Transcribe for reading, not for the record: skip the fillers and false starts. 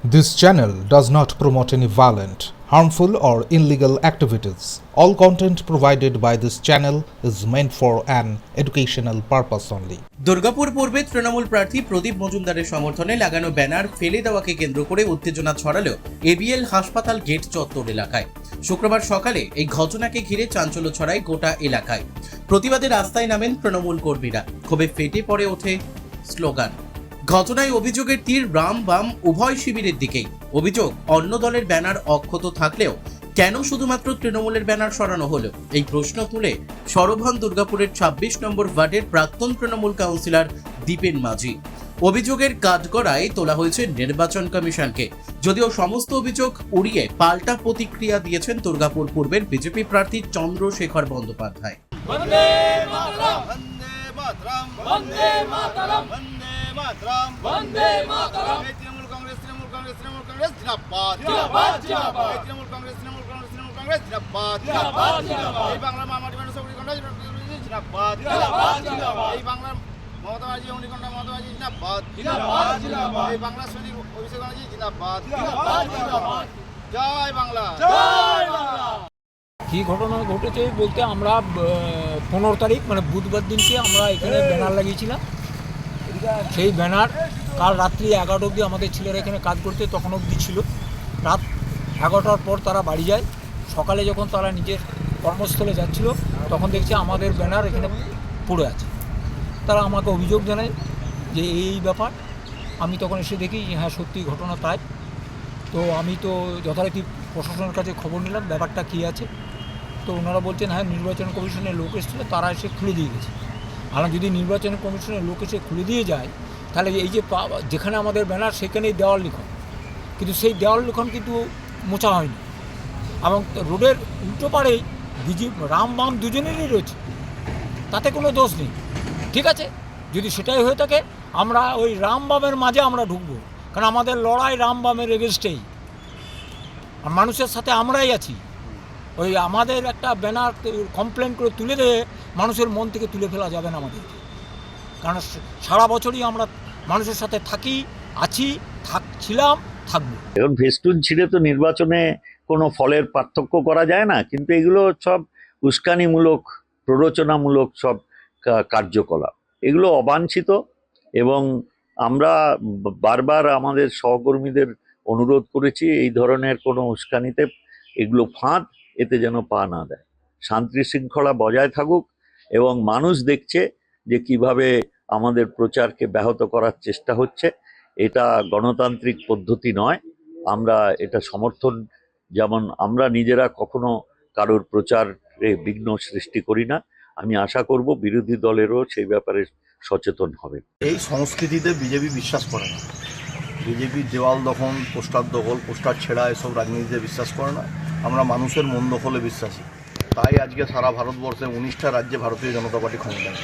This channel does not promote any violent, harmful, or illegal activities. All content provided by this channel is meant for an educational purpose only. Durgapur পূর্বে তৃণমূল প্রার্থী প্রদীপ মজুমদারের সমর্থনে লাগানো banner ফেলে দেওয়াকে কেন্দ্র করে উত্তেজনা ছড়ালো এবিএল হাসপাতাল গেট চত্বর এলাকায়। শুক্রবার সকালে এই ঘটনাকে ঘিরে চাঞ্চল্য ছড়ায় গোটা এলাকায়। প্রতিবাদে রাস্তায় নামেন তৃণমূল কর্মীরা, ক্ষোভে ফেটে পড়ে ওঠে স্লোগান। ঘটনায় অভিযোগের তীর রাম বাম উভয় শিবিরের দিকেই। অভিযোগ, অন্য দলের ব্যানার অক্ষত থাকলেও কেন শুধুমাত্র তৃণমূলের ব্যানার সরানো হলো, এই প্রশ্ন তুলে সরব হন দুর্গাপুরের ২৬ নম্বর ওয়ার্ডের প্রাক্তন তৃণমূল কাউন্সিলর দীপেন মাঝি। অভিযোগের কাঠগড়ায় তোলা হয়েছে নির্বাচন কমিশনকে। যদিও সমস্ত অভিযোগ উড়িয়ে পাল্টা প্রতিক্রিয়া দিয়েছেন দুর্গাপুর পূর্বের বিজেপি প্রার্থী চন্দ্রশেখর বন্দ্যোপাধ্যায়। বন্দে মাতরম, বন্দে মাতরম, বন্দে মাতরম, বন্দে মাতরম, বন্দে মাতরম। তৃণমূল কংগ্রেস, তৃণমূল কংগ্রেস, তৃণমূল কংগ্রেস জিন্দাবাদ, জিন্দাবাদ, জিন্দাবাদ। তৃণমূল কংগ্রেস, তৃণমূল কংগ্রেস, তৃণমূল কংগ্রেস জিন্দাবাদ, জিন্দাবাদ, জিন্দাবাদ। এই বাংলার মামাটি মানুষ অগ্নিকণ্ঠা জিন্দাবাদ, জিন্দাবাদ, জিন্দাবাদ। এই বাংলার মমতা ব্যানার্জি অগ্নিকণ্ঠা মমতা ব্যানার্জি জিন্দাবাদ, জিন্দাবাদ, জিন্দাবাদ। এই বাংলার সৈনিক অভিষেক ব্যানার্জি জিন্দাবাদ, জিন্দাবাদ, জিন্দাবাদ। জয় বাংলা, জয় বাংলা। কী ঘটনা ঘটেছে বলতে, আমরা 15 তারিখ মানে বুধবার দিনকে আমরা এখানে ব্যানার লাগিয়েছিলাম। সেই ব্যানার কাল রাত্রি 11টা অবধি আমাদের ছেলেরা এখানে কাজ করতে, তখন অবধি ছিল। রাত 11টার পর তারা বাড়ি যায়। সকালে যখন তারা নিজের কর্মস্থলে যাচ্ছিল, তখন দেখছে আমাদের ব্যানার এখানে পড়ে আছে। তারা আমাকে অভিযোগ জানায় যে এই ব্যাপার। আমি তখন এসে দেখি হ্যাঁ সত্যি ঘটনা তাই। তো আমি তো যথারীতি প্রশাসনের কাছে খবর নিলাম ব্যাপারটা কী আছে। তো ওনারা বলছেন হ্যাঁ নির্বাচন কমিশনের লোক এসেছিলো, তারা এসে খুলে দিয়ে গেছে। আর যদি নির্বাচন কমিশনের লোক এসে খুলে দিয়ে যায়, তাহলে এই যে যেখানে আমাদের ব্যানার সেখানেই দেওয়াল লিখন, কিন্তু সেই দেওয়াল লিখন কিন্তু মোছা হয়নি। এবং রোডের উল্টো পাড়েই রাম বাম দুজনেরই রয়েছে, তাতে কোনো দোষ নেই। ঠিক আছে, যদি সেটাই হয়ে থাকে আমরা ওই রাম বামের মাঝে আমরা ঢুকবো, কারণ আমাদের লড়াই রাম বামের এগেনস্টেই। আর মানুষের সাথে আমরাই আছি। ওই আমাদের একটা ব্যানার কমপ্লেন করে তুলে দিয়ে মানুষের মন থেকে তুলে ফেলা যাবে না আমাদের, কারণ সারা বছরই আমরা মানুষের সাথে থাকি, আছি, ছিলাম, থাকবো। এখন ফেস্টুন ছিঁড়ে তো নির্বাচনে কোনো ফলের পার্থক্য করা যায় না, কিন্তু এগুলো সব উস্কানিমূলক, প্ররোচনামূলক সব কার্যকলাপ। এগুলো অবাঞ্ছিত এবং আমরা বারবার আমাদের সহকর্মীদের অনুরোধ করেছি এই ধরনের কোনো উস্কানিতে এগুলো ফাঁদ, এতে যেন পা না দেয়। শান্তি শৃঙ্খলা বজায় থাকুক এবং মানুষ দেখছে যে কিভাবে আমাদের প্রচারকে ব্যাহত করার চেষ্টা হচ্ছে। এটা গণতান্ত্রিক পদ্ধতি নয়। আমরা এটা সমর্থন, যেমন আমরা নিজেরা কখনো কারোর প্রচারে বিঘ্ন সৃষ্টি করি না। আমি আশা করব বিরোধী দলেরও সেই ব্যাপারে সচেতন হবে। এই সংস্কৃতিতে বিজেপি বিশ্বাস করে না। বিজেপি দেওয়াল দখল, পোস্টার দখল, পোস্টার ছেঁড়া এসব রাজনীতিতে বিশ্বাস করে না। আমরা মানুষের মন দখলে বিশ্বাসী। তাই আজকে সারা ভারতবর্ষে 19টা রাজ্যে ভারতীয় জনতা পার্টি ক্ষমতায়।